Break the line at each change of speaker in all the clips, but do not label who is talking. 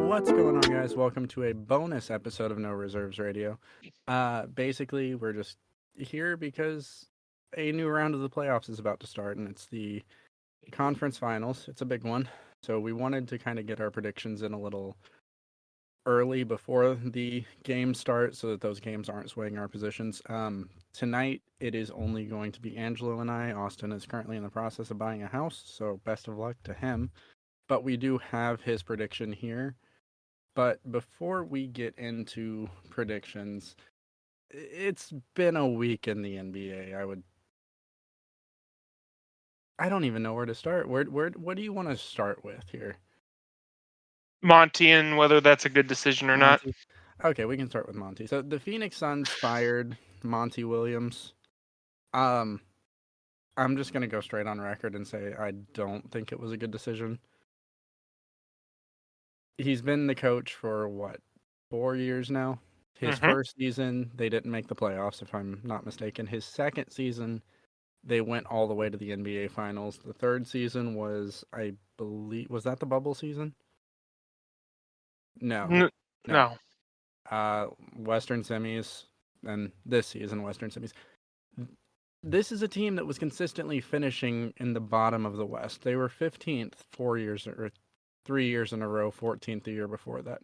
What's going on, guys? Welcome to a bonus episode of No Reserves Radio. Basically, we're just here because a new round of the playoffs is about to start, and it's the conference finals. It's a big one, so we wanted to kind of get our predictions in a little early before the games start so that those games aren't swaying our positions. Tonight, it is only going to be Angelo and I. Austin is currently in the process of buying a house, so best of luck to him. But we do have his prediction here. But before we get into predictions, it's been a week in the NBA. I don't even know where to start. What do you want to start with here?
Monty and whether that's a good decision or not.
Monty? Okay, we can start with Monty. So the Phoenix Suns fired Monty Williams. I'm just gonna go straight on record and say I don't think it was a good decision. He's been the coach for what, 4 years now? His first season, they didn't make the playoffs, if I'm not mistaken. His second season, they went all the way to the NBA Finals. The third season was, I believe, was that the bubble season? No. Western semis, and this season, Western semis. This is a team that was consistently finishing in the bottom of the West. They were 15th 3 years in a row, 14th the year before that.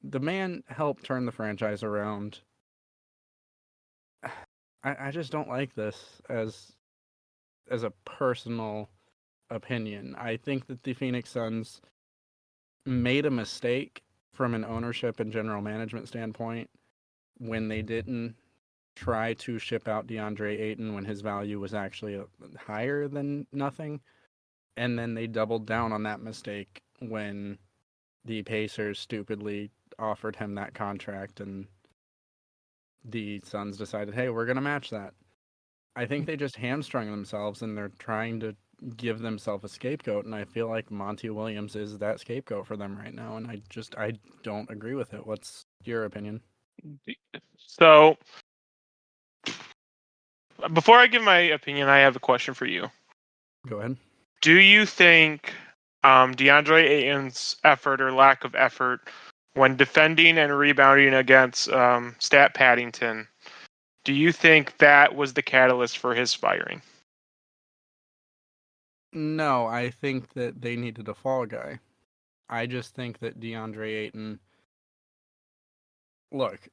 The man helped turn the franchise around. I just don't like this as a personal opinion. I think that the Phoenix Suns made a mistake from an ownership and general management standpoint when they didn't try to ship out DeAndre Ayton when his value was actually higher than nothing. And then they doubled down on that mistake when the Pacers stupidly offered him that contract and the Suns decided, hey, we're going to match that. I think they just hamstrung themselves and they're trying to give themselves a scapegoat, and I feel like Monty Williams is that scapegoat for them right now, and I don't agree with it. What's your opinion?
So, before I give my opinion, I have a question for you.
Go ahead.
Do you think DeAndre Ayton's effort or lack of effort when defending and rebounding against Stat Paddington, do you think that was the catalyst for his firing?
No, I think that they needed a fall guy. I just think that DeAndre Ayton... Look,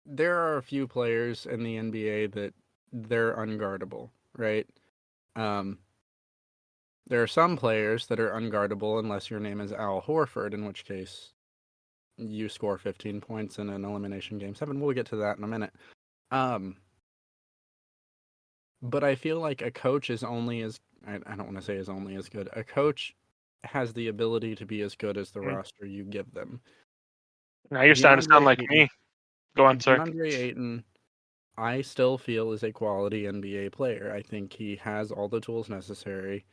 there are a few players in the NBA that they're unguardable, right? There are some players that are unguardable unless your name is Al Horford, in which case you score 15 points in an elimination game 7. We'll get to that in a minute. But I feel like a coach is only as... I don't want to say is only as good. A coach has the ability to be as good as the roster you give them.
Now you're starting to sound like me. Go on, sir.
DeAndre Ayton, I still feel, is a quality NBA player. I think he has all the tools necessary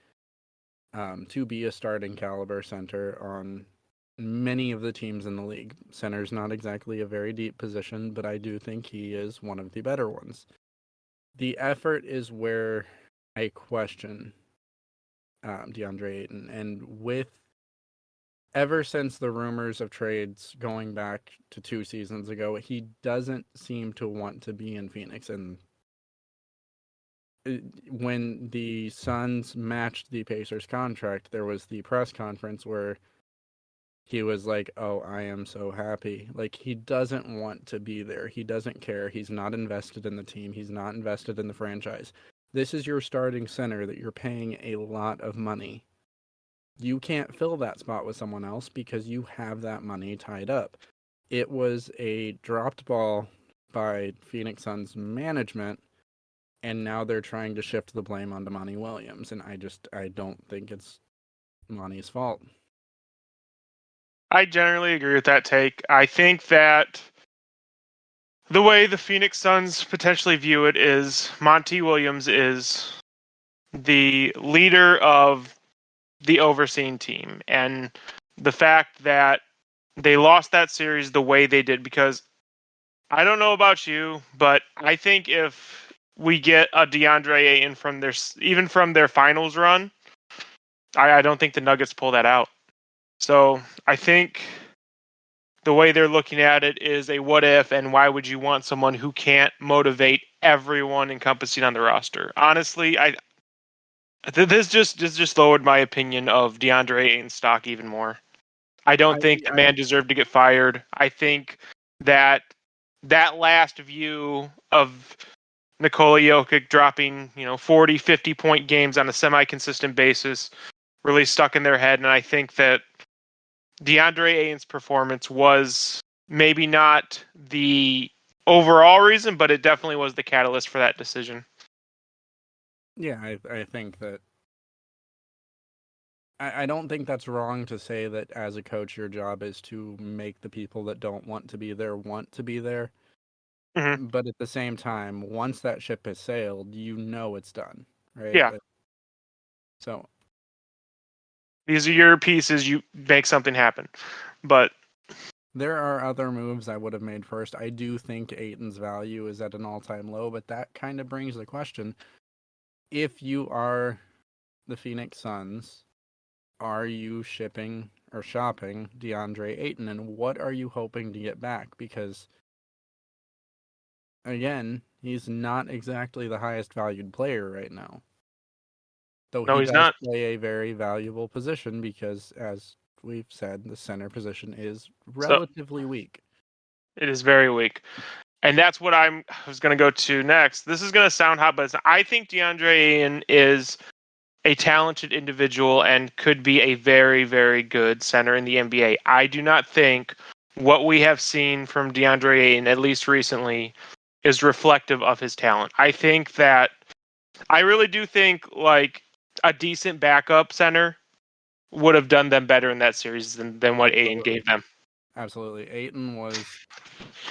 to be a starting caliber center on many of the teams in the league. Center's not exactly a very deep position, but I do think he is one of the better ones. The effort is where I question DeAndre Ayton, and ever since the rumors of trades going back to 2 seasons ago, he doesn't seem to want to be in Phoenix. And when the Suns matched the Pacers contract, there was the press conference where he was like, oh, I am so happy. Like, he doesn't want to be there. He doesn't care. He's not invested in the team. He's not invested in the franchise. This is your starting center that you're paying a lot of money. You can't fill that spot with someone else because you have that money tied up. It was a dropped ball by Phoenix Suns management, and now they're trying to shift the blame onto Monty Williams, and I don't think it's Monty's fault.
I generally agree with that take. I think that the way the Phoenix Suns potentially view it is Monty Williams is the leader of the overseeing team, and the fact that they lost that series the way they did, because I don't know about you, but I think if we get a DeAndre Ayton from even from their finals run, I don't think the Nuggets pull that out. So I think the way they're looking at it is a what if, and why would you want someone who can't motivate everyone encompassing on the roster? Honestly, this just lowered my opinion of DeAndre Ayton's stock even more. I
I,
don't think the
I
man deserved to get fired. I think that that last view of Nikola Jokic dropping, 40, 50-point games on a semi-consistent basis really stuck in their head, and I think that DeAndre Ayton's performance was maybe not the overall reason, but it definitely was the catalyst for that decision.
yeah, I think that I don't think that's wrong to say that as a coach, your job is to make the people that don't want to be there want to be there.
Hmm.
But at the same time, once that ship has sailed, you know it's done, right?
Yeah,
So
these are your pieces. You make something happen, but
there are other moves I would have made first. I do think Aiton's value is at an all-time low, but that kind of brings the question: if you are the Phoenix Suns, are you shipping or shopping DeAndre Ayton, and what are you hoping to get back? Because again, he's not exactly the highest valued player right now. Though
no,
he
he's
does
not.
play a very valuable position because, as we've said, the center position is
So
relatively weak.
it is very weak. And that's what I was going to go to next. This is going to sound hot, but I think DeAndre Ayton is a talented individual and could be a very, very good center in the NBA. I do not think what we have seen from DeAndre Ayton, at least recently, is reflective of his talent. I really do think like a decent backup center would have done them better in that series than what Ayton
Absolutely.
gave them.
Absolutely. Ayton was.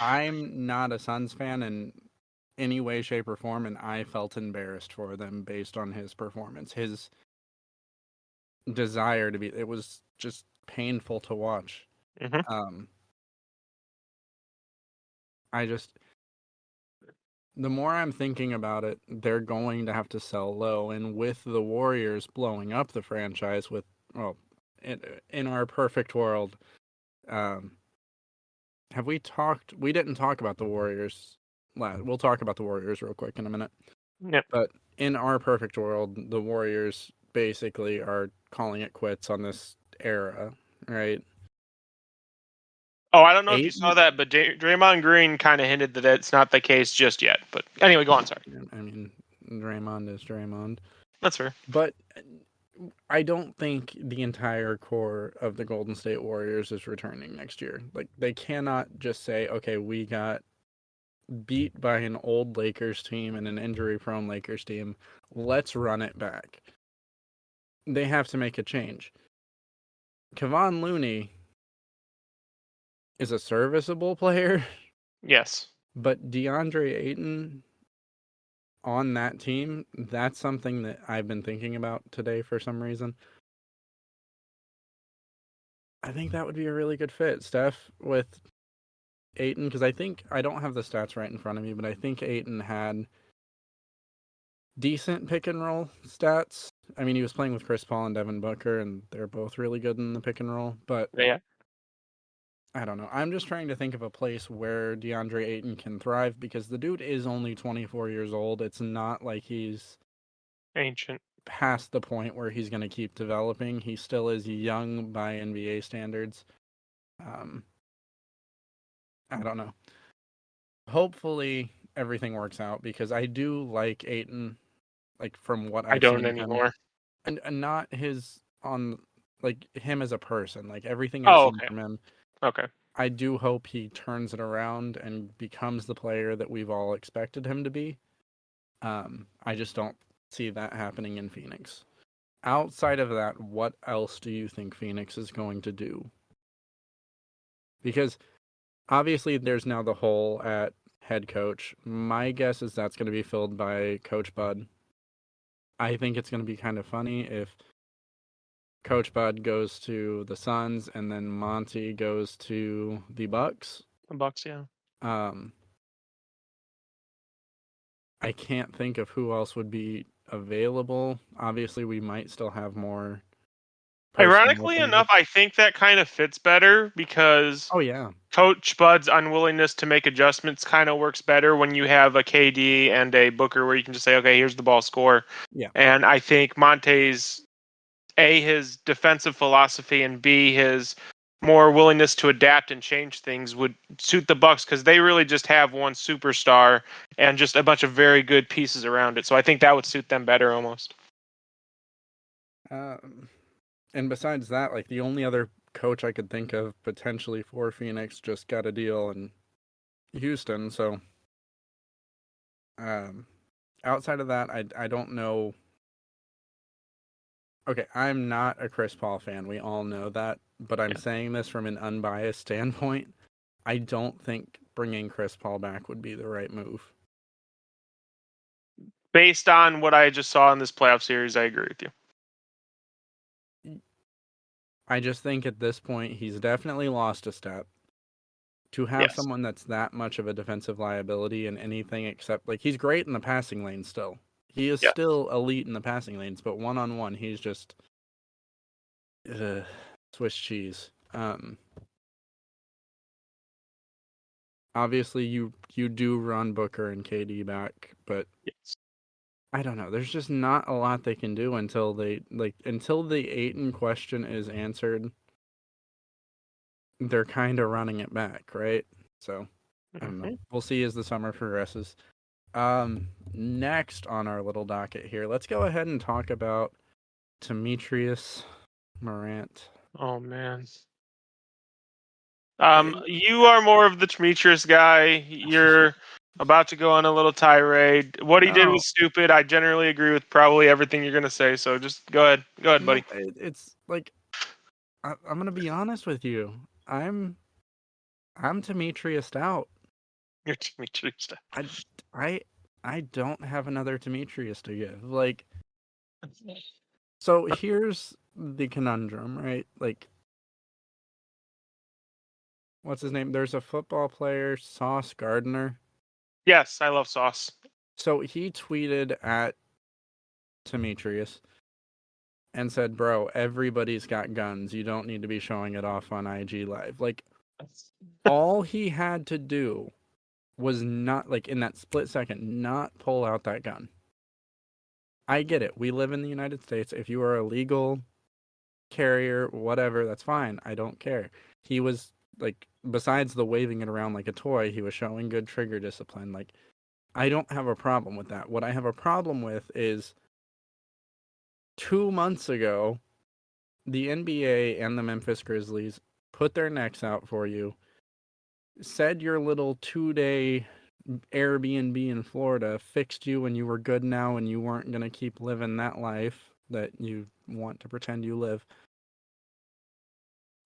I'm not a Suns fan in any way, shape, or form, and I felt embarrassed for them based on his performance. His desire to be. It was just painful to watch.
Hmm.
Um, I just the more I'm thinking about it, they're going to have to sell low. And with the Warriors blowing up the franchise, well, in our perfect world, um, have we talked? We didn't talk about the Warriors. We'll talk about the Warriors real quick in a minute.
Yep.
But in our perfect world, the Warriors basically are calling it quits on this era, right?
Oh, I don't know if you saw
Aiton,
that, but Draymond Green kind of hinted that it's not the case just yet. But anyway, go on. Sorry.
I mean, Draymond is Draymond.
That's fair.
But I don't think the entire core of the Golden State Warriors is returning next year. Like they cannot just say, "Okay, we got beat by an old Lakers team and an injury-prone Lakers team. Let's run it back." They have to make a change. Kevon Looney is a serviceable player,
Yes.
but DeAndre Ayton on that team, that's something that I've been thinking about today for some reason. I think that would be a really good fit, Steph, with Ayton, because I don't have the stats right in front of me, but I think Ayton had decent pick and roll stats. I mean, he was playing with Chris Paul and Devin Booker, and they're both really good in the pick and roll, but
Yeah.
I don't know. I'm just trying to think of a place where DeAndre Ayton can thrive because the dude is only 24 years old. It's not like he's
Ancient.
past the point where he's going to keep developing. He still is young by NBA standards. Um, I don't know. Hopefully everything works out because I do like Ayton, like from what
I
I've
don't
seen of him,
anymore.
and not his on like him as a person. Like everything I've
Oh,
seen
okay.
from him,
Okay.
I do hope he turns it around and becomes the player that we've all expected him to be. I just don't see that happening in Phoenix. Outside of that, what else do you think Phoenix is going to do? Because obviously there's now the hole at head coach. My guess is that's going to be filled by Coach Bud. I think it's going to be kind of funny if Coach Bud goes to the Suns and then Monty goes to the Bucks.
The Bucks, yeah.
I can't think of who else would be available. Obviously, we might still have more personnel
Ironically
changes.
enough, I think that kind of fits better because
Oh yeah,
Coach Bud's unwillingness to make adjustments kind of works better when you have a KD and a Booker where you can just say, okay, here's the ball, score.
yeah.
And I think Monte's A, his defensive philosophy, and B, his more willingness to adapt and change things would suit the Bucks because they really just have one superstar and just a bunch of very good pieces around it. So I think that would suit them better almost.
Um, and besides that, like the only other coach I could think of potentially for Phoenix just got a deal in Houston. So um, outside of that, I don't know. Okay, I'm not a Chris Paul fan. We all know that, but I'm
Yeah.
saying this from an unbiased standpoint. I don't think bringing Chris Paul back would be the right move.
Based on what I just saw in this playoff series, I agree with you.
I just think at this point he's definitely lost a step. To have
Yes.
someone that's that much of a defensive liability in anything except like he's great in the passing lane still. He is
Yes.
still elite in the passing lanes, but one on one he's just uh, Swiss cheese. Obviously you do run Booker and KD back, but
Yes.
I don't know. There's just not a lot they can do until until the Aiton question is answered. They're kind of running it back, right? So I don't know.
Mhm.
We'll see as the summer progresses. Next on our little docket here, let's go ahead and talk about Demetrius Morant.
Oh man.
Eh,
You are more of the Demetrius guy. You're about to go on a little tirade. What he did
no,
was stupid. I generally agree with probably everything you're gonna say. So just go ahead. Go ahead,
no,
buddy.
it's like I'm gonna be honest with you. I'm I'm Demetrius out.
You're Demetrius.
I I I don't have another Demetrius to give. Like, so here's the conundrum, right? Like, what's his name? There's a football player, Sauce Gardner.
Yes, I love Sauce.
So he tweeted at Demetrius and said, "Bro, everybody's got guns. You don't need to be showing it off on IG Live." Like, all he had to do was not, like, in that split second, not pull out that gun. I get it. We live in the United States. If you are a legal carrier, whatever, that's fine. I don't care. He was, like, besides the waving it around like a toy, he was showing good trigger discipline. Like, I don't have a problem with that. What I have a problem with is 2 months ago, the NBA and the Memphis Grizzlies put their necks out for you, said your little 2 day Airbnb in Florida fixed you and you were good now and you weren't going to keep living that life that you want to pretend you live.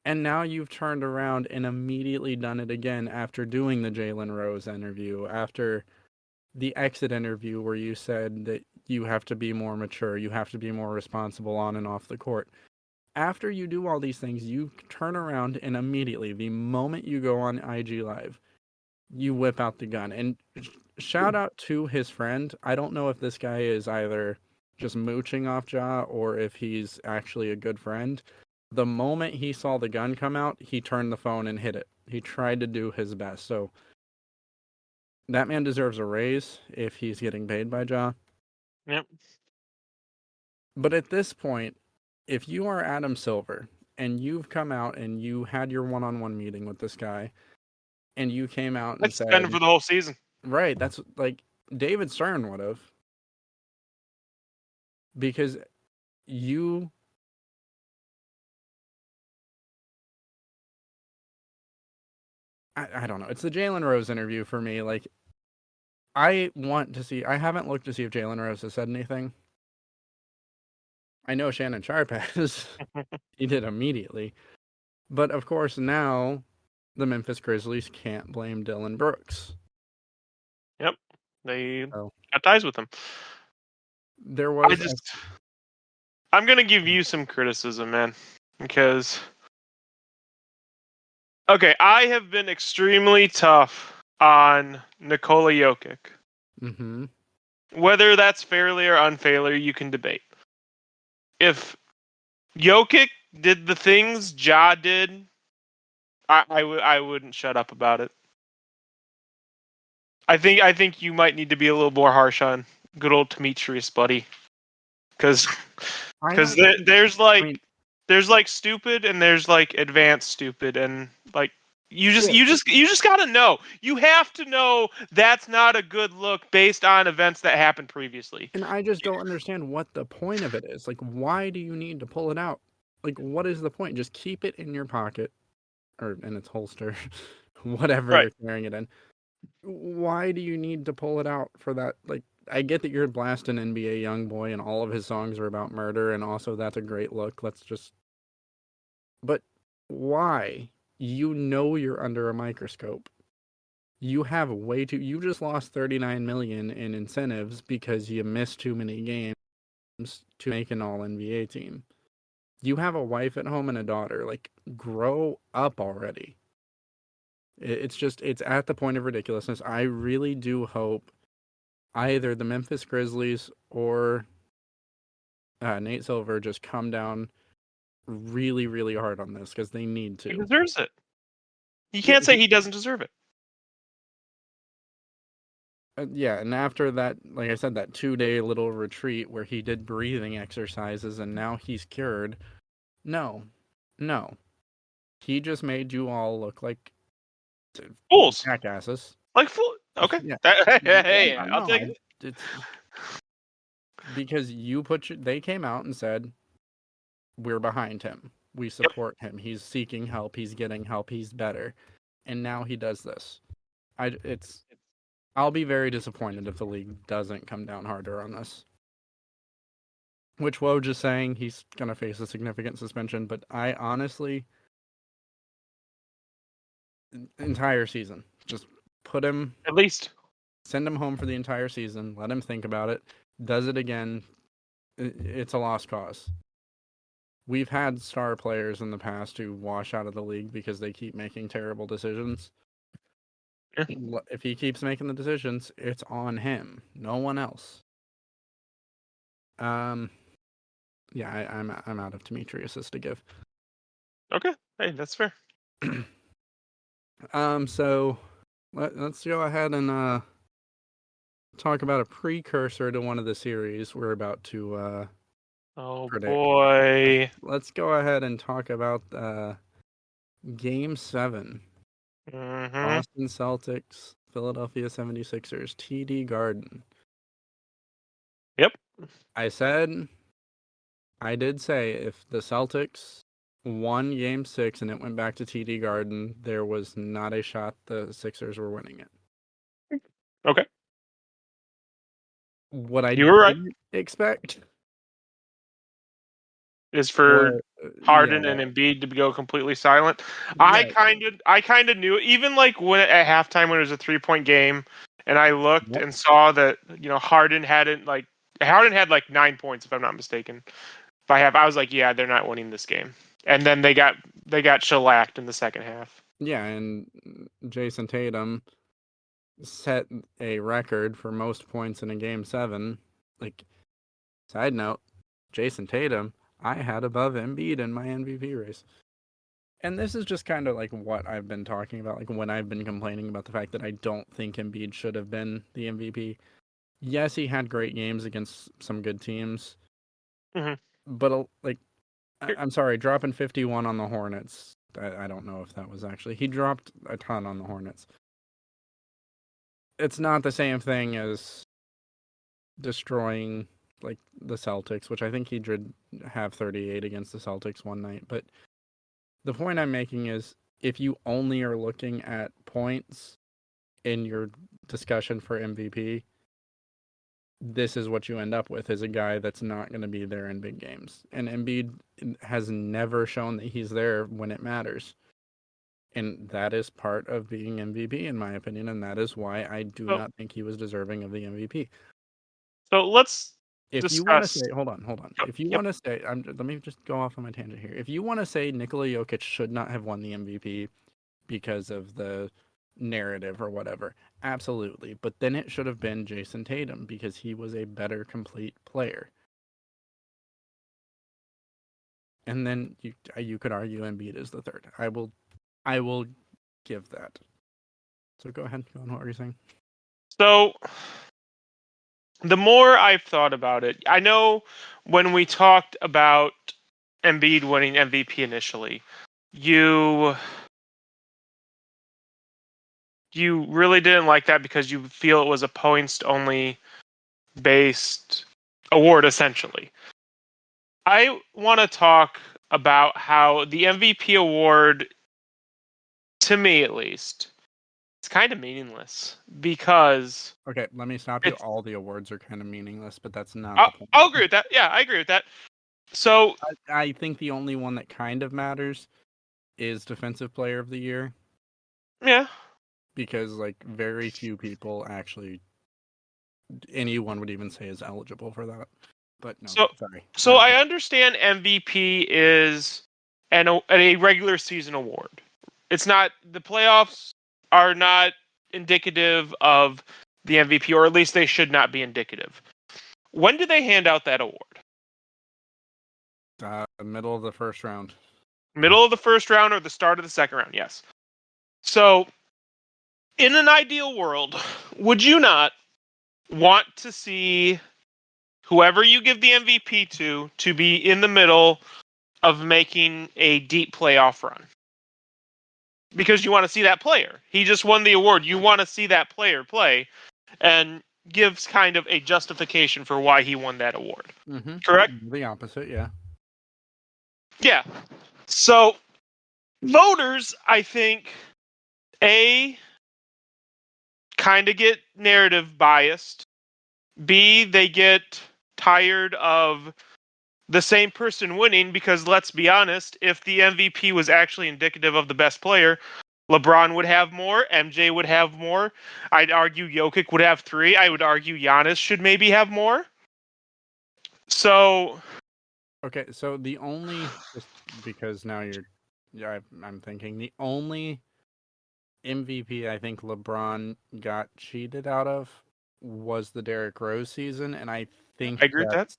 And now you've turned around and immediately done it again after doing the Jalen Rose interview, after the exit interview where you said that you have to be more mature, you have to be more responsible on and off the court. After you do all these things, you turn around and immediately, the moment you go on IG Live, you whip out the gun. And shout out to his friend. I don't know if this guy is either just mooching off Ja or if he's actually a good friend. The moment he saw the gun come out, he turned the phone and hit it. He tried to do his best. So that man deserves a raise if he's getting paid by Ja.
Yep.
But at this point, if you are Adam Silver and you've come out and you had your one-on-one meeting with this guy and you came out and
That's been
said,
for the whole season.
right, that's like David Stern would have, because you I don't know. It's the Jalen Rose interview for me. Like, I want to see. I haven't looked to see if Jalen Rose has said anything. I know Shannon Sharp has. He did immediately. But of course, now the Memphis Grizzlies can't blame Dylan Brooks.
Yep. They
So
got ties with him.
there
I
was a.
just I'm gonna give you some criticism, man. Because okay, I have been extremely tough on Nikola Jokic.
Mm-hmm.
Whether that's fairly or unfairly, you can debate. If Jokic did the things Ja did, I wouldn't shut up about it. I think you might need to be a little more harsh on good old Demetrius, buddy, because
I don't.
there's
I mean,
like stupid and there's like advanced stupid, and like you just
yeah,
you just gotta know. You have to know that's not a good look based on events that happened previously.
and I just don't understand what the point of it is. Like, why do you need to pull it out? Like, what is the point? Just keep it in your pocket or in its holster, whatever
Right.
you're carrying it in. Why do you need to pull it out for that? Like, I get that you're blasting NBA YoungBoy and all of his songs are about murder, and also that's a great look. Let's just. But why? You know you're under a microscope. You have way too. You just lost 39 million in incentives because you missed too many games to make an All NBA team. You have a wife at home and a daughter. Like, grow up already. It's at the point of ridiculousness. I really do hope either the Memphis Grizzlies or Nate Silver just come down really, really hard on this because they need
He
to.
deserves it. You
Yeah,
can't say he doesn't deserve it.
yeah, and after that, like I said, that 2-day little retreat where he did breathing exercises and now he's cured. No, no. He just made you all look like
Fools.
jackasses.
Like fool. Okay.
Yeah.
Hey,
Yeah,
I'll
no,
take it.
it's because they came out and said, we're behind him. We
Yep.
support him. He's seeking help. He's getting help. He's better. And now he does this. I'll be very disappointed if the league doesn't come down harder on this. Which Woj is saying he's going to face a significant suspension, but I honestly, entire season, just put him,
At least.
send him home for the entire season, let him think about it, does it again, it's a lost cause. We've had star players in the past who wash out of the league because they keep making terrible decisions.
Yeah.
If he keeps making the decisions, it's on him, no one else. Yeah, I'm out of Demetrius's to give.
Okay. Hey, that's fair.
So let's go ahead and talk about a precursor to one of the series we're about to
Oh
predict.
boy.
Let's go ahead and talk about Game 7.
Mm-hmm.
Boston Celtics, Philadelphia 76ers, TD Garden.
Yep.
I did say if the Celtics won Game 6 and it went back to TD Garden, there was not a shot the Sixers were winning it.
Okay.
What I
You were right.
didn't expect
Is for
was,
Harden
yeah,
and Embiid to go completely silent.
yeah,
I kind of knew, even like when at halftime when it was a 3-point game, and I looked
yep.
and saw that Harden had like 9 points if I'm not mistaken. I was like, yeah, they're not winning this game. And then they got shellacked in the second half.
Yeah, and Jason Tatum set a record for most points in a Game 7. Like, side note, Jason Tatum, I had above Embiid in my MVP race. And this is just kind of like what I've been talking about, like when I've been complaining about the fact that I don't think Embiid should have been the MVP. Yes, he had great games against some good teams,
Mm-hmm.
but like, I'm sorry, dropping 51 on the Hornets. I don't know if that was actually. He dropped a ton on the Hornets. It's not the same thing as destroying like the Celtics, which I think he did have 38 against the Celtics one night. But the point I'm making is if you only are looking at points in your discussion for MVP, this is what you end up with is a guy that's not going to be there in big games. And Embiid has never shown that he's there when it matters. And that is part of being MVP, in my opinion, and that is why I do
So,
not think he was deserving of the MVP.
so let's
If you want to
discuss.
say, hold on. If you
Yep.
want to say, let me just go off on my tangent here. If you want to say Nikola Jokic should not have won the MVP because of the narrative or whatever. Absolutely. But then it should have been Jason Tatum because he was a better complete player. And then you could argue Embiid is the third. I will give that. So go ahead. Go on. What were you saying?
So the more I've thought about it, I know when we talked about Embiid winning MVP initially, you really didn't like that because you feel it was a points only based award essentially. I want to talk about how the MVP award, to me at least, it's kind of meaningless because
Okay, let me stop you.
it's.
All the awards are kind of meaningless, but that's not the point.
I'll agree with that. Yeah, I agree with that. So
I think the only one that kind of matters is Defensive Player of the Year
yeah,
because like very few people actually anyone would even say is eligible for that. But no,
so
sorry.
I understand MVP is a regular season award. It's not, the playoffs are not indicative of the MVP, or at least they should not be indicative. When do they hand out that award?
Middle of the first round.
Middle of the first round or the start of the second round? Yes. So, in an ideal world, would you not want to see whoever you give the MVP to be in the middle of making a deep playoff run? Because you want to see that player. He just won the award. You want to see that player play and gives kind of a justification for why he won that award. Correct?
The opposite, yeah.
Yeah. So voters, I think, A, kind of get narrative biased. B, they get tired of the same person winning because let's be honest, if the MVP was actually indicative of the best player, LeBron would have more, MJ would have more. I'd argue Jokic would have 3. I would argue Giannis should maybe have more. So,
okay, so the only just because now I'm thinking the only MVP I think LeBron got cheated out of was the Derrick Rose season, and I
I
think
agree with that.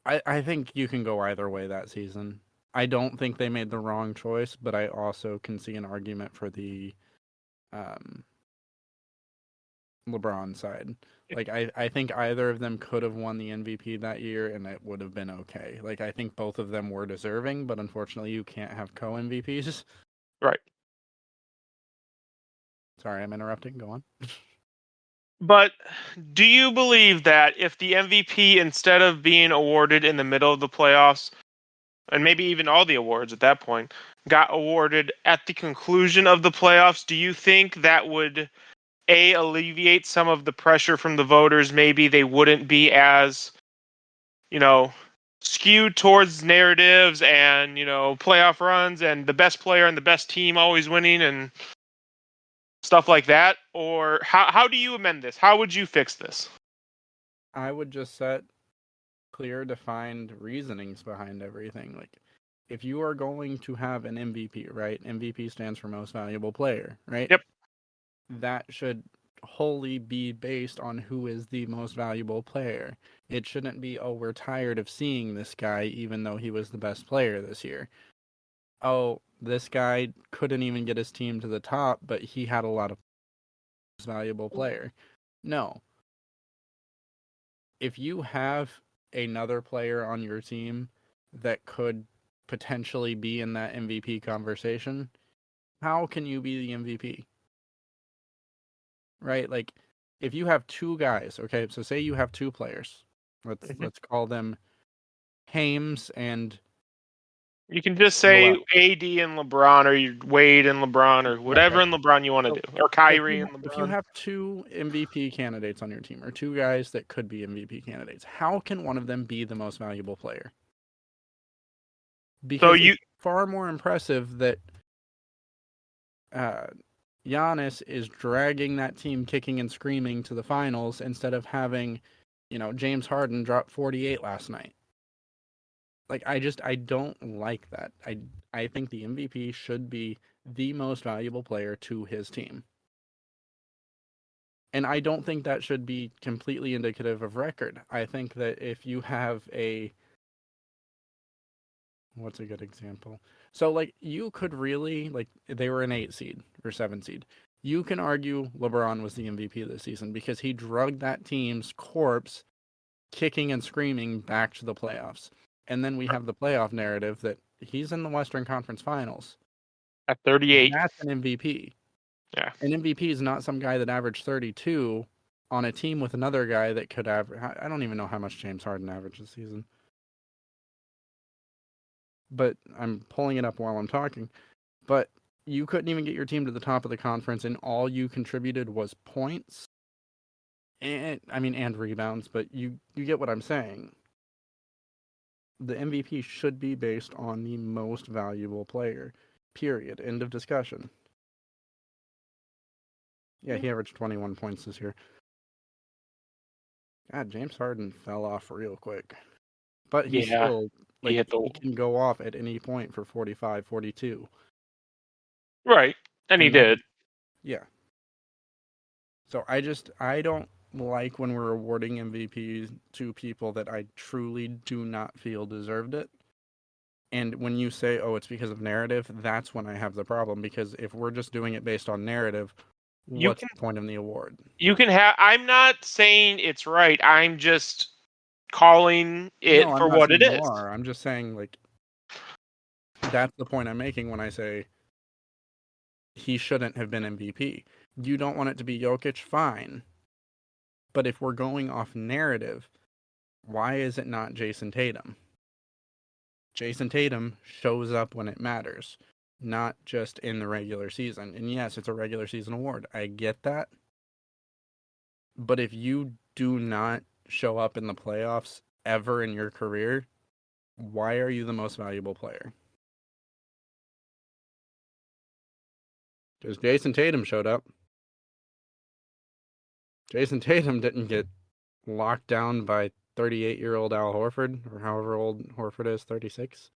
I think you can go either way that season. I don't think they made the wrong choice, but I also can see an argument for the um, LeBron side. Like I think either of them could have won the MVP that year and it would have been okay. Like I think both of them were deserving, but unfortunately you can't have co MVPs.
Right.
Sorry, I'm interrupting. Go on.
But do you believe that if the MVP, instead of being awarded in the middle of the playoffs, and maybe even all the awards at that point, got awarded at the conclusion of the playoffs, do you think that would alleviate some of the pressure from the voters? Maybe they wouldn't be as, you know, skewed towards narratives and, playoff runs and the best player and the best team always winning and stuff like that? Or how do you amend this? How would you fix this?
I would just set clear, defined reasonings behind everything. Like, if you are going to have an MVP, right? MVP stands for most valuable player, right?
Yep.
That should wholly be based on who is the most valuable player. It shouldn't be, oh, we're tired of seeing this guy even though he was the best player this year. Oh, this guy couldn't even get his team to the top, but he had a lot of valuable player. No. If you have another player on your team that could potentially be in that MVP conversation, how can you be the MVP? Right? Like if you have two guys, okay, so say you have two players. Let's call them Hames and
You can just say
Noel.
AD and LeBron, or Wade and LeBron, or whatever
Okay.
in LeBron you want to
So
do, or Kyrie and
if you
LeBron.
have two MVP candidates on your team or two guys that could be MVP candidates, how can one of them be the most valuable player?
So
Because
you
it's far more impressive that uh, Giannis is dragging that team kicking and screaming to the finals instead of having, James Harden drop 48 last night. Like I don't like that. I think the MVP should be the most valuable player to his team. And I don't think that should be completely indicative of record. I think that if you have what's a good example? So, like, you could really, like, they were an 8 seed or 7 seed. You can argue LeBron was the MVP this season because he drugged that team's corpse kicking and screaming back to the playoffs. And then we have the playoff narrative that he's in the Western Conference Finals.
At 38.
That's an MVP.
Yeah.
An MVP is not some guy that averaged 32 on a team with another guy that could average. I don't even know how much James Harden averaged this season. But I'm pulling it up while I'm talking. But you couldn't even get your team to the top of the conference, and all you contributed was points. And and rebounds, but you get what I'm saying. The MVP should be based on the most valuable player. Period. End of discussion. Yeah, he averaged 21 points this year. God, James Harden fell off real quick. But he's
Yeah.
still,
He
like,
hit the
he can go off at any point for 45, 42.
right, and he
And that,
did.
yeah. So I don't like when we're awarding MVPs to people that I truly do not feel deserved it. And when you say, oh, it's because of narrative, that's when I have the problem. Because if we're just doing it based on narrative,
You
what's
can
the point of the award?
you can have. I'm not saying it's right. I'm just calling
No,
it
I'm
for
not
what it
saying you
is.
are. I'm just saying, like, that's the point I'm making when I say he shouldn't have been MVP. You don't want it to be Jokic, fine. But if we're going off narrative, why is it not Jason Tatum? Jason Tatum shows up when it matters, not just in the regular season. And yes, it's a regular season award. I get that. But if you do not show up in the playoffs ever in your career, why are you the most valuable player? Because Jason Tatum showed up. Jason Tatum didn't get locked down by 38-year-old Al Horford, or however old Horford is, 36.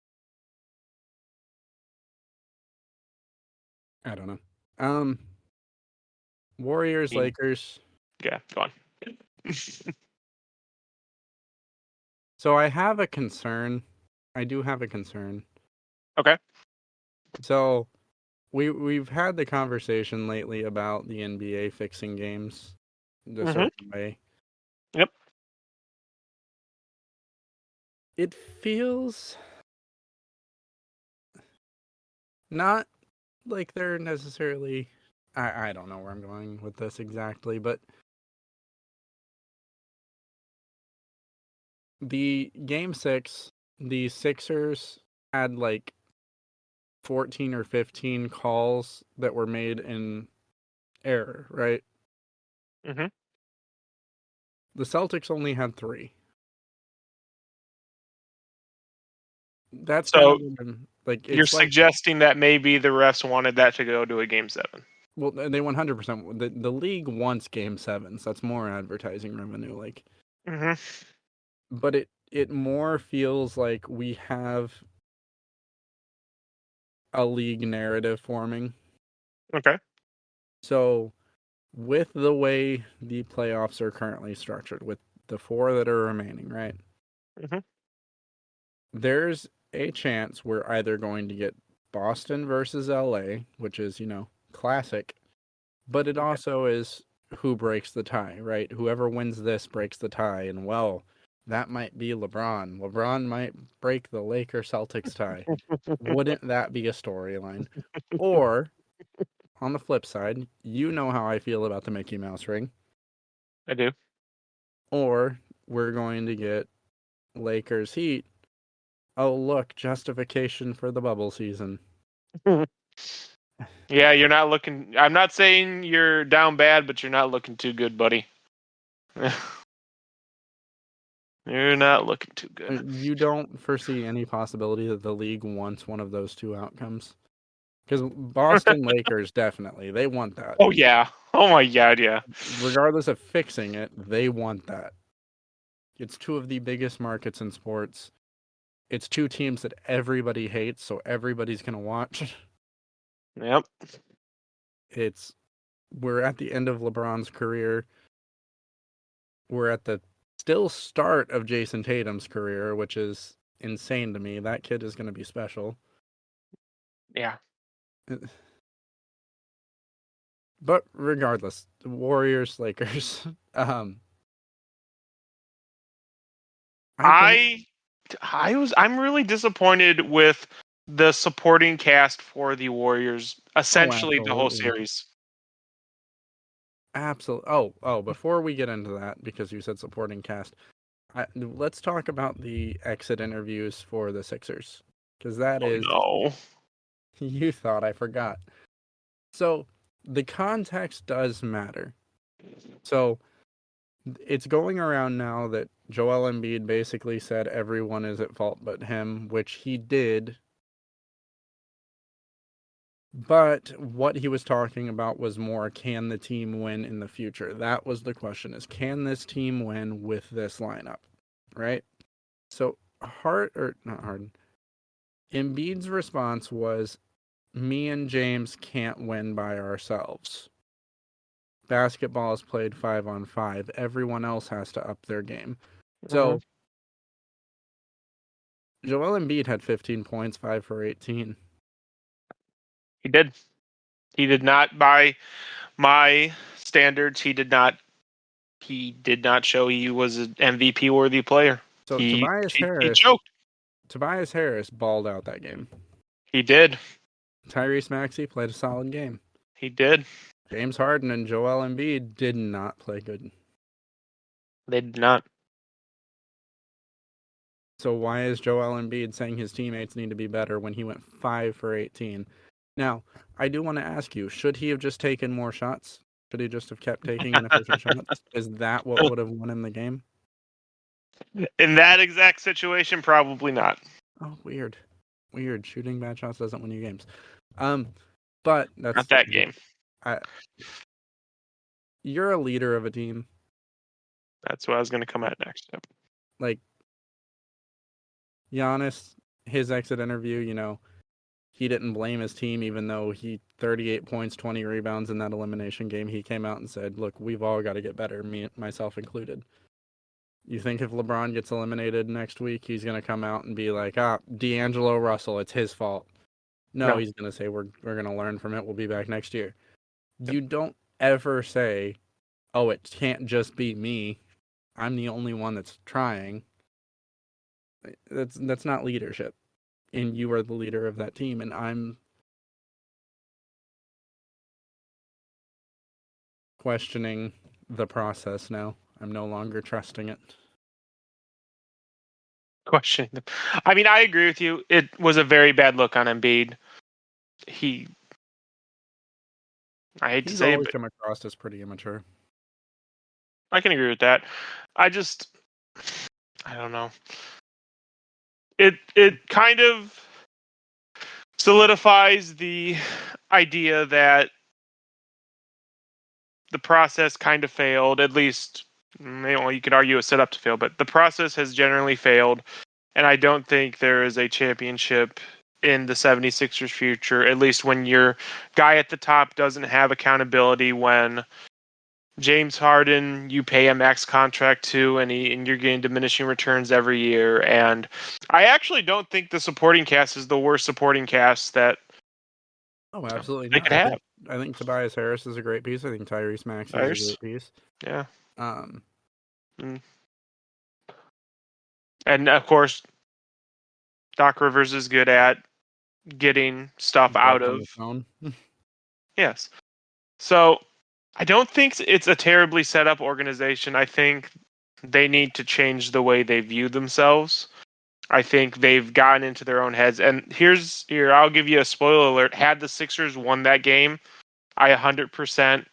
I don't know. Warriors, Lakers.
Yeah, go on.
So I have a concern. I do have a concern.
Okay.
So we've had the conversation lately about the NBA fixing games a
Mm-hmm.
certain way.
Yep.
It feels not like they're necessarily. I don't know where I'm going with this exactly, but the game 6, the Sixers had like 14 or 15 calls that were made in error, right?
Mm-hmm.
The Celtics only had 3. That's kind
So
of like,
you're
it's like,
suggesting that maybe the refs wanted that to go to a game 7.
well, they 100%, the league wants game 7s. That's more advertising revenue, like,
Mm-hmm.
but it more feels like we have a league narrative forming.
Okay.
So with the way the playoffs are currently structured, with the 4 that are remaining, right?
Mm-hmm.
There's a chance we're either going to get Boston versus LA, which is, classic, but it
Okay.
also is who breaks the tie, right? Whoever wins this breaks the tie, and well, that might be LeBron. LeBron might break the Lakers Celtics tie. Wouldn't that be a storyline? Or on the flip side, you know how I feel about the Mickey Mouse ring.
I do.
Or we're going to get Lakers Heat. Oh, look, justification for the bubble season.
Yeah, you're not looking. I'm not saying you're down bad, but you're not looking too good, buddy. You're not looking too good.
You don't foresee any possibility that the league wants one of those two outcomes? Because Boston Lakers, definitely, they want that.
Oh yeah. Oh my god, yeah.
Regardless of fixing it, they want that. It's two of the biggest markets in sports. It's two teams that everybody hates, so everybody's going to watch.
Yep.
We're at the end of LeBron's career. We're at the still start of Jason Tatum's career, which is insane to me. That kid is going to be special.
Yeah.
But regardless, Warriors, Lakers. I don't.
I'm really disappointed with the supporting cast for the Warriors,
Oh,
essentially the whole
absolutely.
series.
Absolutely. Oh, before we get into that, because you said supporting cast, let's talk about the exit interviews for the Sixers. Because that
Oh
is,
no.
you thought I forgot. So the context does matter. So it's going around now that Joel Embiid basically said everyone is at fault but him, which he did. But what he was talking about was more, can the team win in the future? That was the question, is can this team win with this lineup? Right? So not Harden. Embiid's response was, me and James can't win by ourselves. Basketball is played 5-on-5. Everyone else has to up their game.
Mhm.
So Joel Embiid had 15 points, 5 for 18.
He did. He did not, by my standards, he did not show he was an MVP worthy player.
So
He choked.
Tobias Harris balled out that game.
He did.
Tyrese Maxey played a solid game.
He did.
James Harden and Joel Embiid did not play good.
They did not.
So why is Joel Embiid saying his teammates need to be better when he went 5 for 18? Now, I do want to ask you, should he have just taken more shots? Should he just have kept taking inefficient shots? Is that what would have won him the game?
In that exact situation, probably not.
Oh, weird. Weird. Shooting bad shots doesn't win you games. Um, but
Not that game.
I, you're a leader of a team.
That's what I was going to come at next. Yep.
Like Giannis, his exit interview, he didn't blame his team, even though he 38 points, 20 rebounds in that elimination game. He came out and said, "Look, we've all got to get better, me myself included." You think if LeBron gets eliminated next week, he's gonna come out and be like, D'Angelo Russell, it's his fault? No,
No.
he's gonna say we're gonna learn from it. We'll be back next year.
Yep.
You don't ever say, "Oh, it can't just be me. I'm the only one that's trying." That's not leadership, and you are the leader of that team, and I'm questioning the process now. I'm no longer trusting it.
Questioning them. I mean, I agree with you. It was a very bad look on Embiid. He, I hate to
He's
say it,
always
but
come across as pretty immature.
I can agree with that. I just, I don't know. It kind of solidifies the idea that the process kind of failed. At least, well, you could argue it set up to fail, but the process has generally failed. And I don't think there is a championship in the 76ers future, at least when your guy at the top doesn't have accountability, when James Harden, you pay a max contract to, and you're getting diminishing returns every year. And I actually don't think the supporting cast is the worst supporting cast that
Oh, absolutely
they
not.
could have.
I think Tobias Harris is a great piece. I think Tyrese Maxey is a
Tires.
great piece.
Yeah.
Um,
Mm. And of course, Doc Rivers is good at getting stuff out
advice on
of.
the phone.
Yes. So I don't think it's a terribly set up organization. I think they need to change the way they view themselves. I think they've gotten into their own heads. And I'll give you a spoiler alert. Had the Sixers won that game, I 100%.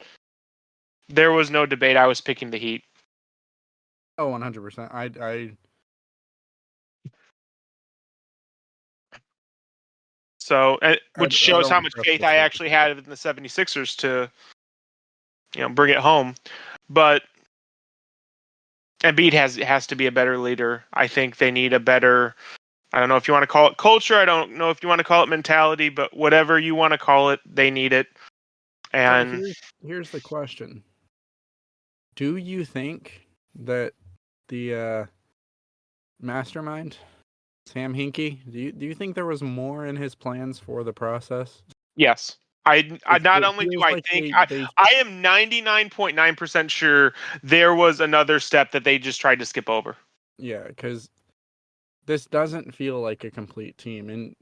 There was no debate. I was picking the Heat.
Oh, 100%.
So, which
I
shows how
don't
much
trust
faith
the
I
Sixers.
actually had in the 76ers to, bring it home. But Embiid has to be a better leader. I think they need a better I don't know if you want to call it culture. I don't know if you want to call it mentality, but whatever you want to call it, they need it.
So
And
here's the question: do you think that the mastermind, Sam Hinkie, do you think there was more in his plans for the process?
yes, I not
It
only do
feels
I
like
think
they
I am 99.9% sure there was another step that they just tried to skip over.
yeah, because this doesn't feel like a complete team, and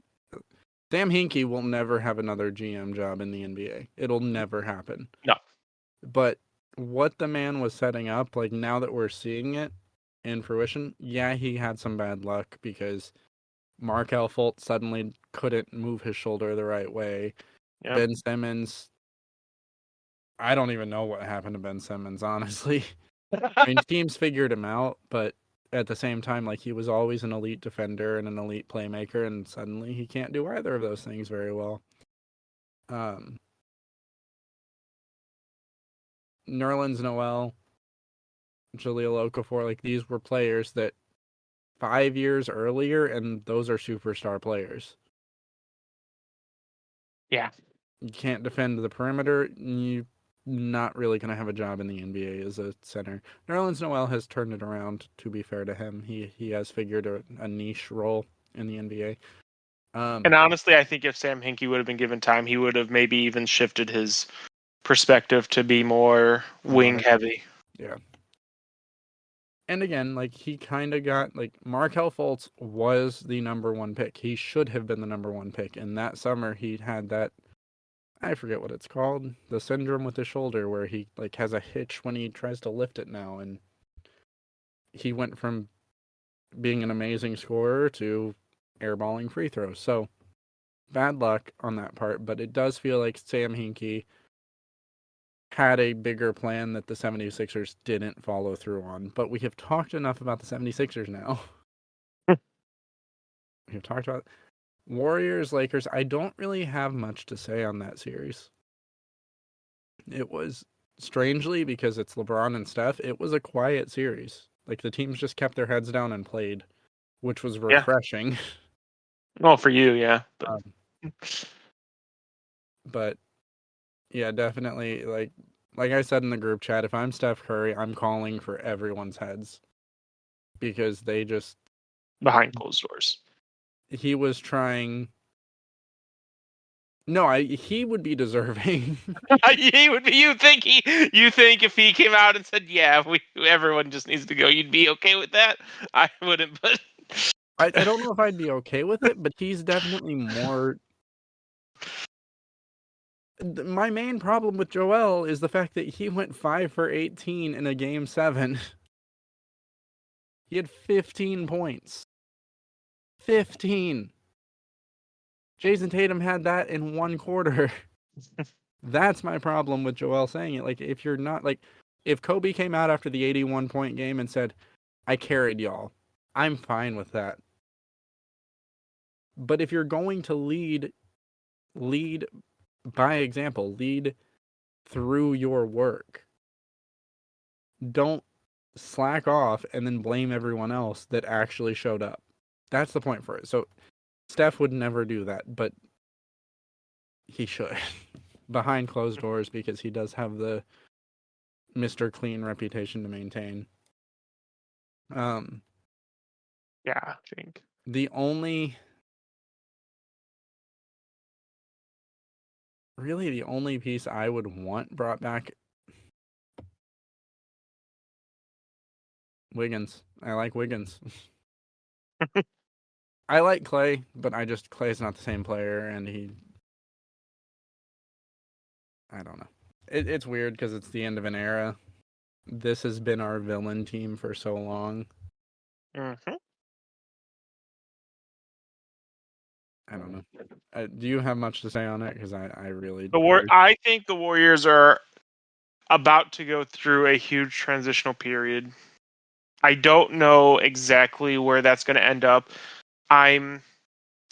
Sam Hinkie will never have another GM job in the NBA. It'll never happen.
No.
But what the man was setting up, like now that we're seeing it in fruition, yeah, he had some bad luck because Markel Fultz suddenly couldn't move his shoulder the right way.
Yeah.
Ben Simmons, I don't even know what happened to Ben Simmons, honestly. I mean, teams figured him out, but at the same time, like he was always an elite defender and an elite playmaker, and suddenly he can't do either of those things very well. Um, Nerlens Noel, Jahlil Okafor, like these were players that 5 years earlier, and those are superstar players.
Yeah.
You can't defend the perimeter. You're not really going to have a job in the NBA as a center. Nerlens Noel has turned it around. To be fair to him, he has figured a niche role in the NBA.
And honestly, I think if Sam Hinkie would have been given time, he would have maybe even shifted his perspective to be more wing
Modern,
heavy.
yeah. And again, like he kind of got like Markel Fultz was the number one pick. He should have been the number one pick. And that summer, he had that, I forget what it's called, the syndrome with the shoulder, where he like has a hitch when he tries to lift it now, and he went from being an amazing scorer to airballing free throws. So bad luck on that part, but it does feel like Sam Hinkie had a bigger plan that the 76ers didn't follow through on. But we have talked enough about the 76ers now. We have talked about Warriors, Lakers. I don't really have much to say on that series. It was strangely, because it's LeBron and Steph, it was a quiet series. Like the teams just kept their heads down and played, which was
Yeah.
refreshing.
Well, for you, yeah. But
Um, but yeah, definitely. Like I said in the group chat, if I'm Steph Curry, I'm calling for everyone's heads because they just
behind closed doors.
he was trying. No, he would be deserving.
He would be. You think if he came out and said, "Yeah, everyone just needs to go," you'd be okay with that? I wouldn't, but
I don't know if I'd be okay with it, but he's definitely more. My main problem with Joel is the fact that he went 5 for 18 in a game 7. He had 15 points. 15. Jason Tatum had that in one quarter. That's my problem with Joel saying it. Like, if you're not, like, if Kobe came out after the 81-point game and said, I carried y'all, I'm fine with that. But if you're going to lead by example, lead through your work. Don't slack off and then blame everyone else that actually showed up. That's the point for it. So Steph would never do that, but he should behind closed doors because he does have the Mr. Clean reputation to maintain.
yeah, I think
The only really the only piece I would want brought back Wiggins. I like Wiggins. I like Clay, but Clay's not the same player, and I don't know. It's weird because it's the end of an era. This has been our villain team for so long.
Mm-hmm.
I don't know. Do you have much to say on it? Because I really do.
I think the Warriors are about to go through a huge transitional period. I don't know exactly where that's going to end up. I'm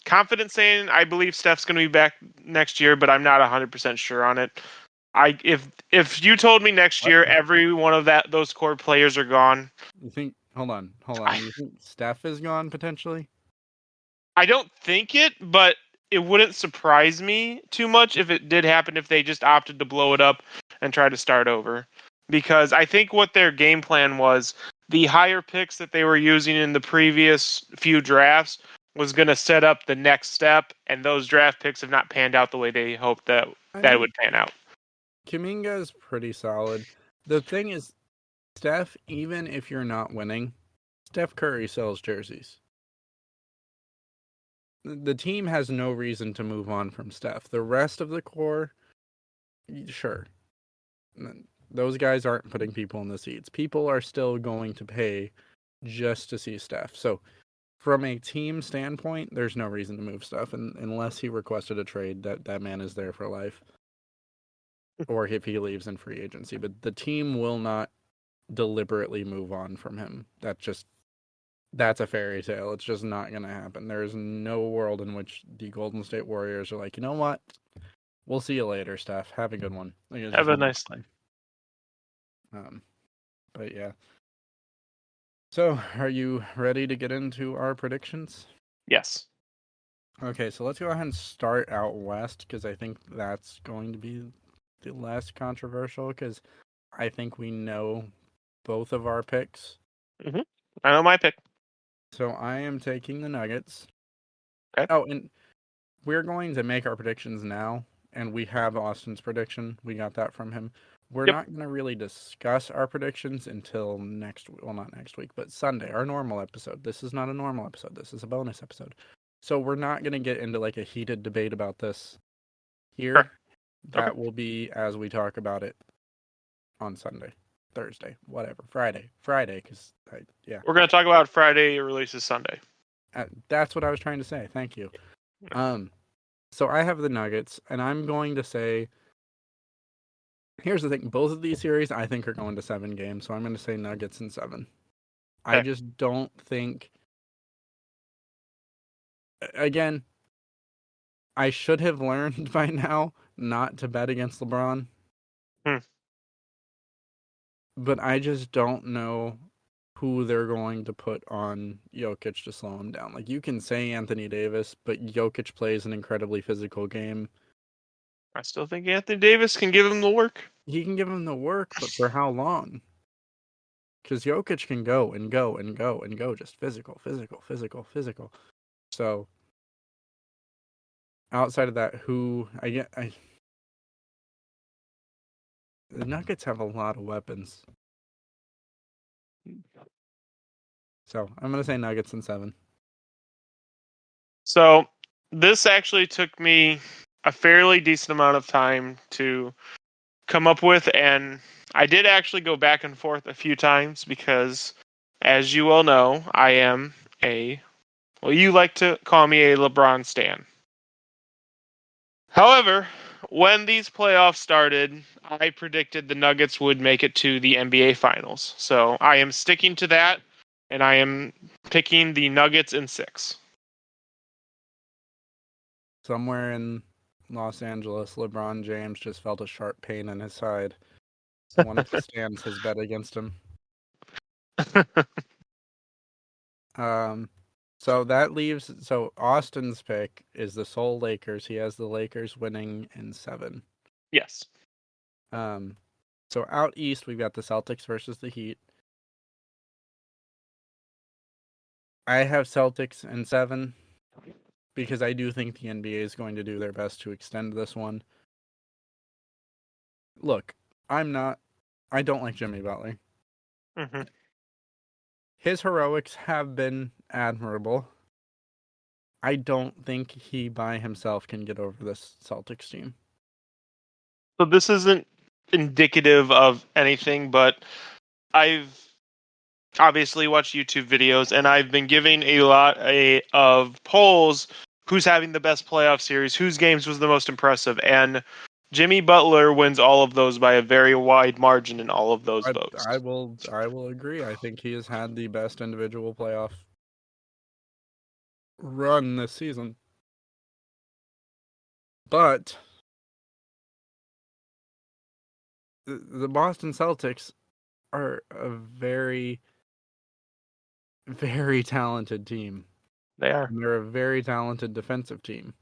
confident saying I believe Steph's going to be back next year, but I'm not 100% sure on it. If you told me next
What?
year every one of those core players are gone,
You think? Hold on.
I,
You think Steph is gone potentially?
I don't think it, but it wouldn't surprise me too much if it did happen if they just opted to blow it up and try to start over. Because I think what their game plan was, the higher picks that they were using in the previous few drafts was going to set up the next step, and those draft picks have not panned out the way they hoped
I
that it
think
would pan out.
Kuminga is pretty solid. The thing is, Steph, even if you're not winning, Steph Curry sells jerseys. The team has no reason to move on from Steph. The rest of the core, sure. Those guys aren't putting people in the seats. People are still going to pay just to see Steph. So, from a team standpoint, there's no reason to move Steph, and unless he requested a trade, that man is there for life. Or if he leaves in free agency, but the team will not deliberately move on from him. That's a fairy tale. It's just not going to happen. There is no world in which the Golden State Warriors are like, you know what? We'll see you later, Steph. Have a good one. Like, it's
Have
just
a
not
nice
happening.
life.
But yeah. So, are you ready to get into our predictions?
Yes.
Okay, so let's go ahead and start out west because I think that's going to be the less controversial because I think we know both of our picks.
Mm-hmm. I know my pick.
So I am taking the Nuggets.
Okay.
Oh, and we're going to make our predictions now, and we have Austin's prediction. We got that from him. We're
Yep.
not going to really discuss our predictions until next, well, not next week, but Sunday, our normal episode. This is not a normal episode. This is a bonus episode. So we're not going to get into like a heated debate about this
Sure.
here.
Okay.
That will be as we talk about it on Sunday, Thursday, whatever, Friday, because yeah,
We're going to talk about Friday releases Sunday.
that's what I was trying to say. Thank you. So I have the Nuggets, and I'm going to say, here's the thing: both of these series I think are going to 7 games, so I'm going to say Nuggets in 7. I
Okay.
just don't think. Again, I should have learned by now not to bet against LeBron.
Hmm.
But I just don't know who they're going to put on Jokic to slow him down. Like, you can say Anthony Davis, but Jokic plays an incredibly physical game.
I still think Anthony Davis can give him the work.
He can give him the work, but for how long? Because Jokic can go and go and go and go, just physical, physical, physical, physical. So, outside of that, the Nuggets have a lot of weapons. So, I'm going to say Nuggets in 7.
So this actually took me a fairly decent amount of time to come up with, and I did actually go back and forth a few times because, as you all know, I am you like to call me a LeBron stan. However, when these playoffs started, I predicted the Nuggets would make it to the NBA Finals. So I am sticking to that, and I am picking the Nuggets in 6.
Somewhere in Los Angeles, LeBron James just felt a sharp pain in his side. One of the stands has bet against him. So that leaves. So Austin's pick is the sole Lakers. He has the Lakers winning in 7.
Yes.
So out east we've got the Celtics versus the Heat. I have Celtics in 7 because I do think the NBA is going to do their best to extend this one. Look, I don't like Jimmy Butler.
Mm-hmm.
His heroics have been admirable. I don't think he by himself can get over this Celtics team.
So this isn't indicative of anything, but I've obviously watched YouTube videos, and I've been giving a lot of polls who's having the best playoff series, whose games was the most impressive, and Jimmy Butler wins all of those by a very wide margin in all of those votes.
I will agree. I think he has had the best individual playoff run this season. But the Boston Celtics are a very, very talented team.
They are.
And they're a very talented defensive team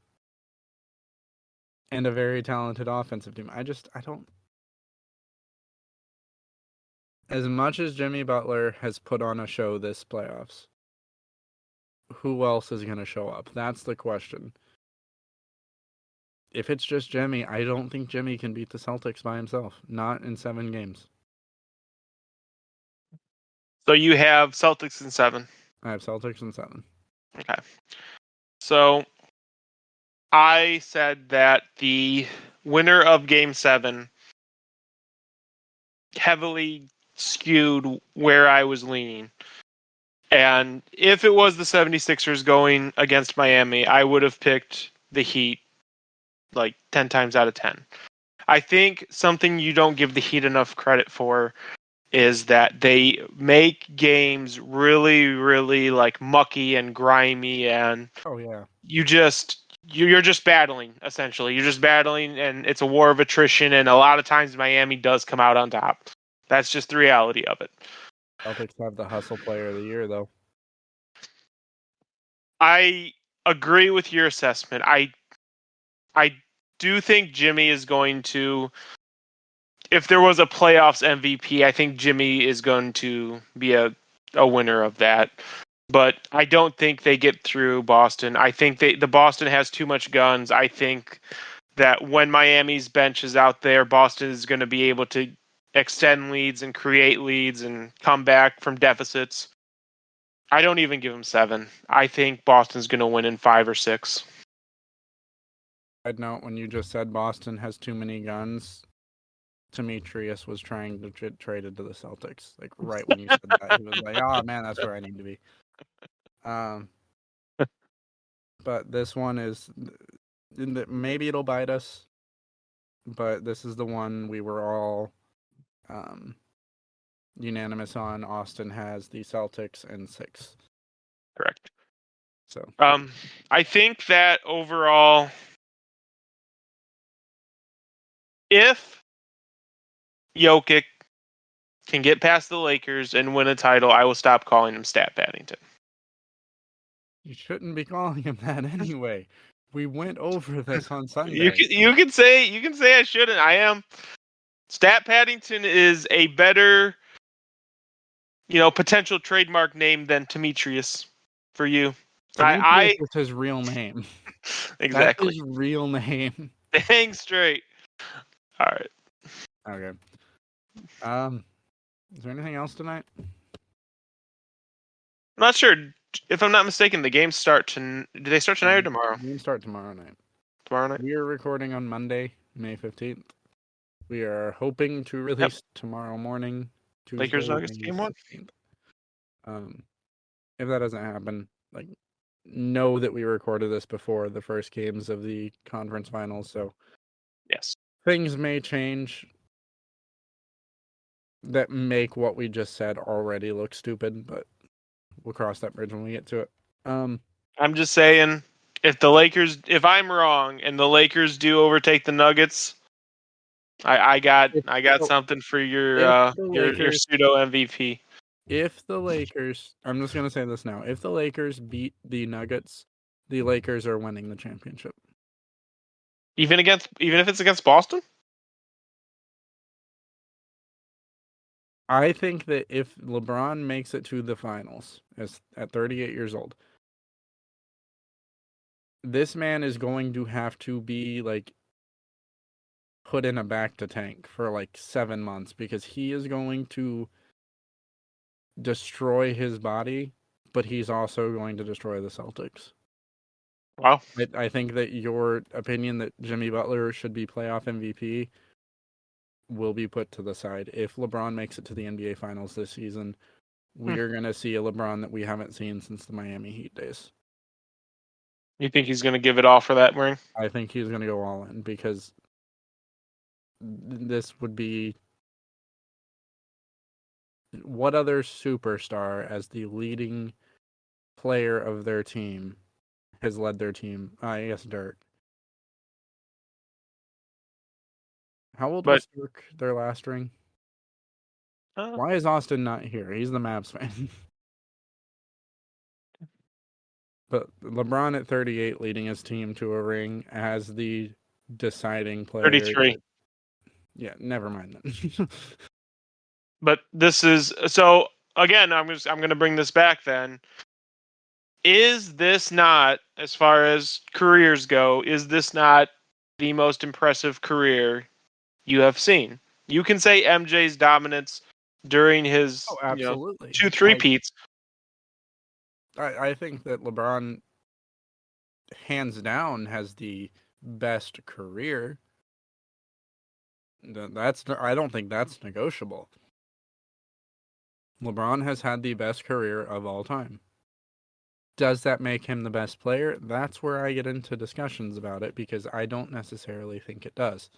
and a very talented offensive team. I don't. As much as Jimmy Butler has put on a show this playoffs, who else is going to show up? That's the question. If it's just Jimmy, I don't think Jimmy can beat the Celtics by himself. Not in 7 games.
So you have Celtics in 7.
I have Celtics in 7.
Okay. So I said that the winner of Game 7 heavily skewed where I was leaning. And if it was the 76ers going against Miami, I would have picked the Heat like 10 times out of 10. I think something you don't give the Heat enough credit for is that they make games really, really like mucky and grimy, and
Oh yeah,
you're just battling essentially. You're just battling, and it's a war of attrition. And a lot of times Miami does come out on top. That's just the reality of it.
Celtics have the hustle player of the year though.
I agree with your assessment. I do think Jimmy is going to. If there was a playoffs MVP, I think Jimmy is going to be a winner of that. But I don't think they get through Boston. I think the Boston has too much guns. I think that when Miami's bench is out there, Boston is going to be able to extend leads and create leads and come back from deficits. I don't even give them 7. I think Boston's going to win in 5 or 6.
I'd note when you just said Boston has too many guns, Demetrius was trying to get traded to the Celtics. Like right when you said that, he was like, "Oh man, that's where I need to be." Um, but this one is maybe it'll bite us, but this is the one we were all um, unanimous on. Austin has the Celtics in 6.
Correct.
So
I think that overall, if Jokic can get past the Lakers and win a title, I will stop calling him Stat Paddington.
you shouldn't be calling him that anyway. We went over this on
You
Sunday.
can say I shouldn't. I am. Stat Paddington is a better, potential trademark name than Demetrius for you.
Demetrius
I
is his real name. That's
exactly.
his real name.
Dang straight. All right.
Okay. Is there anything else tonight?
I'm not sure. If I'm not mistaken, the games start to. Do they start tonight or tomorrow?
Games start tomorrow night.
Tomorrow night.
We are recording on Monday, May 15th. We are hoping to release tomorrow morning, Tuesday,
Lakers Nuggets
May
game 1.
16th. If that doesn't happen, know that we recorded this before the first games of the conference finals, so
yes,
things may change that make what we just said already look stupid, but we'll cross that bridge when we get to it.
I'm just saying, if I'm wrong and the Lakers do overtake the Nuggets, I got something for
if
your
the
your
Lakers
pseudo MVP.
If the Lakers, I'm just gonna say this now. If the Lakers beat the Nuggets, the Lakers are winning the championship.
Even if it's against Boston?
I think that if LeBron makes it to the finals at 38 years old, this man is going to have to be put in a back to tank for 7 months because he is going to destroy his body, but he's also going to destroy the Celtics.
Wow.
I think that your opinion that Jimmy Butler should be playoff MVP will be put to the side. If LeBron makes it to the NBA Finals this season, we are going to see a LeBron that we haven't seen since the Miami Heat days.
You think he's going to give it all for that ring?
I think he's going to go all in because this would be what other superstar as the leading player of their team has led their team? I guess Dirk. How old was Dirk their last ring? Why is Austin not here? He's the Mavs fan. But LeBron at 38 leading his team to a ring as the deciding player.
33.
Yeah, never mind then.
But this is so again, I'm going to bring this back then. Is this not, as far as careers go, is this not the most impressive career you have seen? You can say MJ's dominance during his,
Oh, absolutely.
two three-peats.
I think that LeBron, hands down, has the best career. I don't think that's negotiable. LeBron has had the best career of all time. Does that make him the best player? That's where I get into discussions about it because I don't necessarily think it does.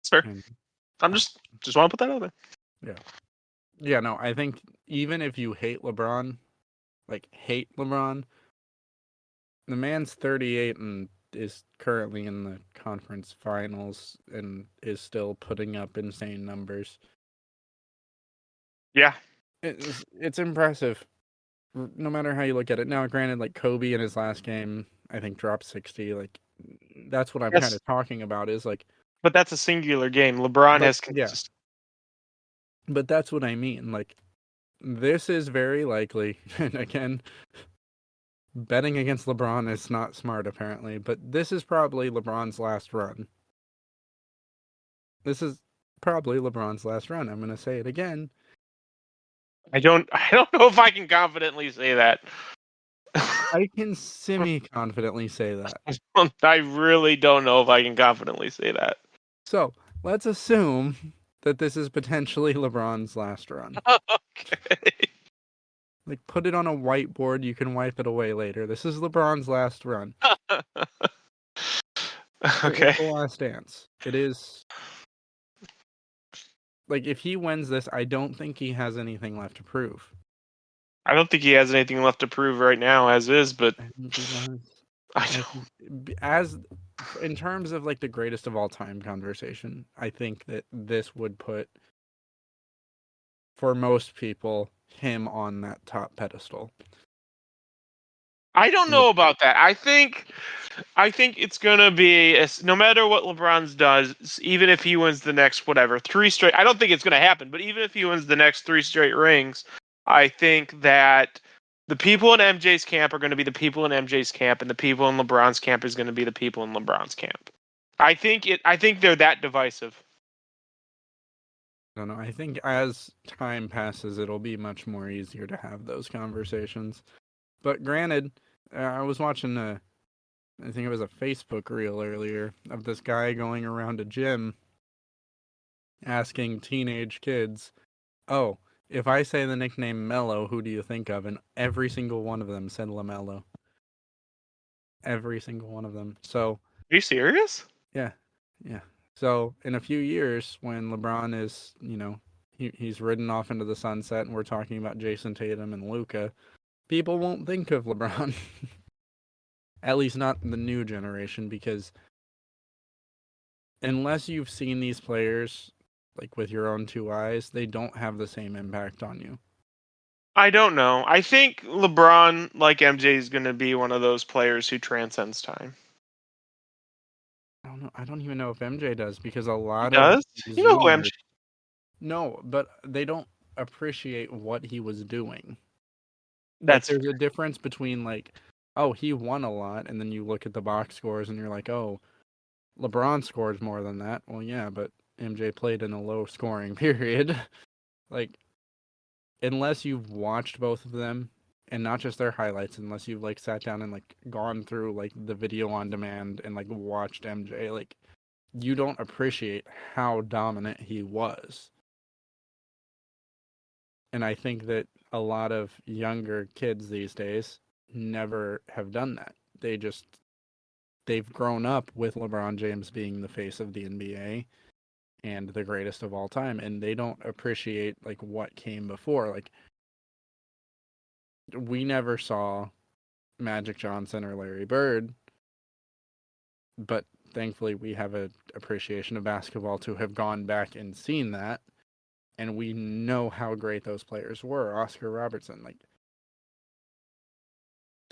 It's fair.
And
I'm just want to put that out there.
yeah. Yeah, no, I think even if you hate LeBron, hate LeBron, the man's 38 and is currently in the conference finals and is still putting up insane numbers.
Yeah.
It's impressive, no matter how you look at it. Now, granted, like Kobe in his last game, I think dropped 60. Like that's what I'm kind
Yes.
of talking about. Is like,
But that's a singular game. LeBron
but
has
yeah, but that's what I mean. Like this is very likely, and again, betting against LeBron is not smart apparently, but this is probably LeBron's last run. This is probably LeBron's last run. I'm going to say it again.
I don't know if I can confidently say that.
I can semi-confidently say that.
I really don't know if I can confidently say that.
So, let's assume that this is potentially LeBron's last run.
Okay.
Like, put it on a whiteboard. You can wipe it away later. This is LeBron's last run.
Okay.
It's the last dance. It is. Like, if he wins this, I don't think he has anything left to prove.
I don't think he has anything left to prove right now, as is. But
I think he does.
I
I
don't.
think, as in terms of like the greatest of all time conversation, I think that this would put, for most people, him on that top pedestal.
I don't
Like,
know about that. I think it's gonna be no matter what LeBron's does, even if he wins the next whatever 3 straight. I don't think it's gonna happen, but even if he wins the next 3 straight rings, I think that the people in MJ's camp are going to be the people in MJ's camp, and the people in LeBron's camp is going to be the people in LeBron's camp. I think it. I think they're that divisive.
I don't know. I think as time passes, it'll be much more easier to have those conversations. But granted, I was watching I think it was a Facebook reel earlier of this guy going around a gym asking teenage kids, "Oh, if I say the nickname Mello, who do you think of?" And every single one of them said LaMelo. Every single one of them. So,
Are you serious?
yeah, yeah. So, in a few years, when LeBron is, he's ridden off into the sunset and we're talking about Jason Tatum and Luka, people won't think of LeBron. At least not the new generation, because unless you've seen these players like with your own two eyes, they don't have the same impact on you.
I don't know. I think LeBron, like MJ, is going to be one of those players who transcends time.
I don't know. I don't even know if MJ does because a
He
lot of
does. You know who
Zoomers,
MJ?
no, but they don't appreciate what he was doing. Like,
That's
there's a difference between like, oh, he won a lot, and then you look at the box scores and you're like, oh, LeBron scores more than that. Well, yeah, but MJ played in a low scoring period. Like, unless you've watched both of them and not just their highlights, unless you've like sat down and like gone through like the video on demand and like watched MJ, like you don't appreciate how dominant he was. And I think that a lot of younger kids these days never have done that. They've grown up with LeBron James being the face of the NBA and the greatest of all time, and they don't appreciate like what came before. Like, we never saw Magic Johnson or Larry Bird, but thankfully we have an appreciation of basketball to have gone back and seen that. and we know how great those players were. Oscar Robertson, like,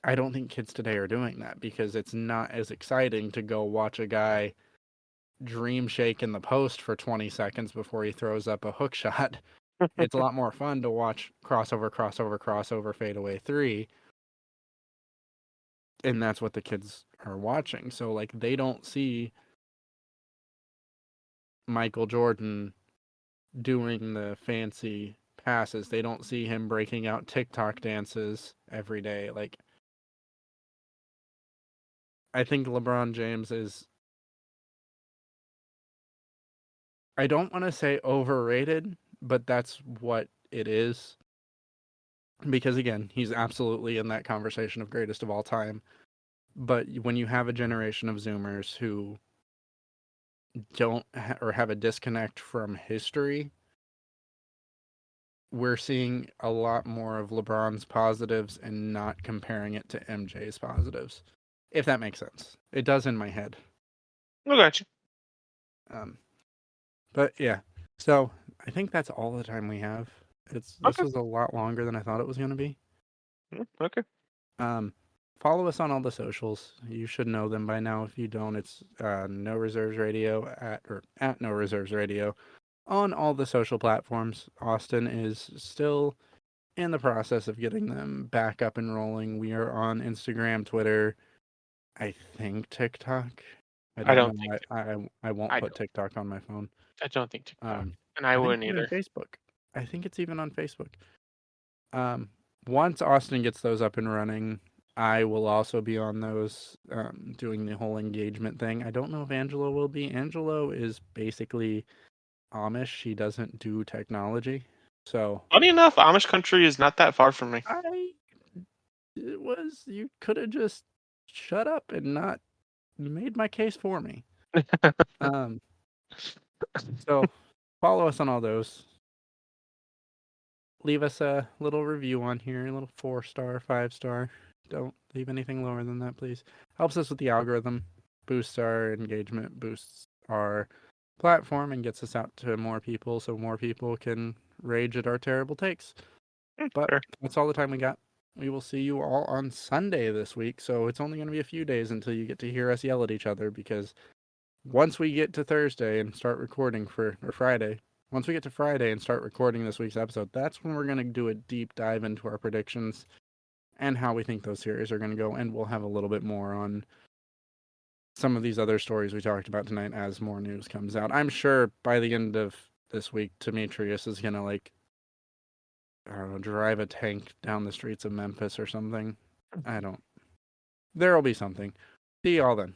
I don't think kids today are doing that because it's not as exciting to go watch a guy dream shake in the post for 20 seconds before he throws up a hook shot. It's a lot more fun to watch crossover, crossover, crossover, fadeaway three, and that's what the kids are watching. So like they don't see Michael Jordan doing the fancy passes. They don't see him breaking out TikTok dances every day. Like I think LeBron James is, I don't want to say overrated, but that's what it is. Because again, he's absolutely in that conversation of greatest of all time. But when you have a generation of Zoomers who don't or have a disconnect from history, we're seeing a lot more of LeBron's positives and not comparing it to MJ's positives. If that makes sense. It does in my head.
I got you.
But yeah. So I think that's all the time we have. This
Okay.
was a lot longer than I thought it was gonna be.
Okay.
Um Follow us on all the socials. You should know them by now. If you don't, it's No Reserves Radio at No Reserves Radio on all the social platforms. Austin is still in the process of getting them back up and rolling. We are on Instagram, Twitter, I think TikTok. I
I
don't
don't
know.
think
I won't
I
put
don't
TikTok on my phone.
I don't think TikTok,
Um,
and I
I think
wouldn't
even
either.
Facebook. I think it's even on Facebook. Once Austin gets those up and running, I will also be on those, doing the whole engagement thing. I don't know if Angelo will be. Angelo is basically Amish. She doesn't do technology. So
Funny enough, Amish country is not that far from me.
you could have just shut up and not made my case for me. Um, so follow us on all those. Leave us a little review on here, a little 4-star, 5-star. Don't leave anything lower than that, please. Helps us with the algorithm, boosts our engagement, boosts our platform, and gets us out to more people so more people can rage at our terrible takes. But
Fair.
that's all the time we got. We will see you all on Sunday this week, so it's only going to be a few days until you get to hear us yell at each other because once we get to Thursday and start recording or Friday, once we get to Friday and start recording this week's episode, that's when we're going to do a deep dive into our predictions and how we think those series are going to go. And we'll have a little bit more on some of these other stories we talked about tonight as more news comes out. I'm sure by the end of this week, Demetrius is going to, like, I don't know, drive a tank down the streets of Memphis or something. I don't. There'll be something. See y'all then.